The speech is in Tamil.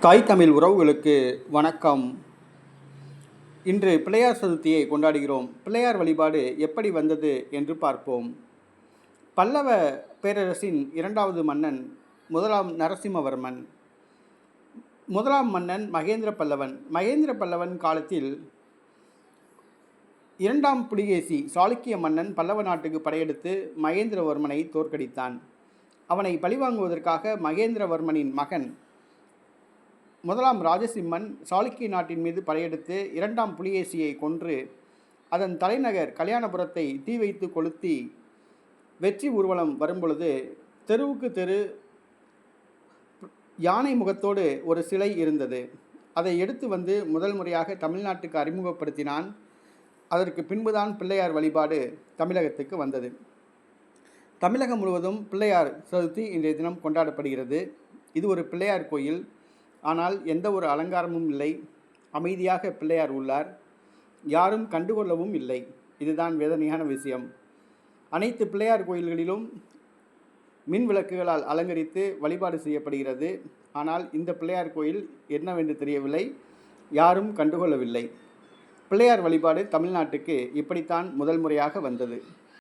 தாய் தமிழ் உறவுகளுக்கு வணக்கம். இன்று பிள்ளையார் சதுர்த்தியை கொண்டாடுகிறோம். பிள்ளையார் வழிபாடு எப்படி வந்தது என்று பார்ப்போம். பல்லவ பேரரசின் இரண்டாவது மன்னன் முதலாம் நரசிம்மவர்மன். முதலாம் மன்னன் மகேந்திர பல்லவன். மகேந்திர பல்லவன் காலத்தில் இரண்டாம் புலிகேசி சாளுக்கிய மன்னன் பல்லவ நாட்டுக்கு படையெடுத்து மகேந்திரவர்மனை தோற்கடித்தான். அவனை பழிவாங்குவதற்காக மகேந்திரவர்மனின் மகன் முதலாம் ராஜசிம்மன் சாளுக்கிய நாட்டின் மீது படையெடுத்து இரண்டாம் புலிகேசியை கொன்று அதன் தலைநகர் கல்யாணபுரத்தை தீ வைத்து கொளுத்தி வெற்றி ஊர்வலம் வரும்பொழுது தெருவுக்கு தெரு யானை முகத்தோடு ஒரு சிலை இருந்தது. அதை எடுத்து வந்து முதல் முறையாக தமிழ்நாட்டுக்கு அறிமுகப்படுத்தினான். அதற்கு பின்புதான் பிள்ளையார் வழிபாடு தமிழகத்துக்கு வந்தது. தமிழகம் முழுவதும் பிள்ளையார் சதுர்த்தி இன்றைய தினம் கொண்டாடப்படுகிறது. இது ஒரு பிள்ளையார் கோயில். ஆனால் எந்த ஒரு அலங்காரமும் இல்லை. அமைதியாக பிள்ளையார் உள்ளார். யாரும் கண்டுகொள்ளவும் இல்லை. இதுதான் வேதனையான விஷயம். அனைத்து பிள்ளையார் கோயில்களிலும் மின் விளக்குகளால் அலங்கரித்து வழிபாடு செய்யப்படுகிறது. ஆனால் இந்த பிள்ளையார் கோயில் என்னவென்று தெரியவில்லை. யாரும் கண்டுகொள்ளவில்லை. பிள்ளையார் வழிபாடு தமிழ்நாட்டுக்கு இப்படித்தான் முதல் முறையாக வந்தது.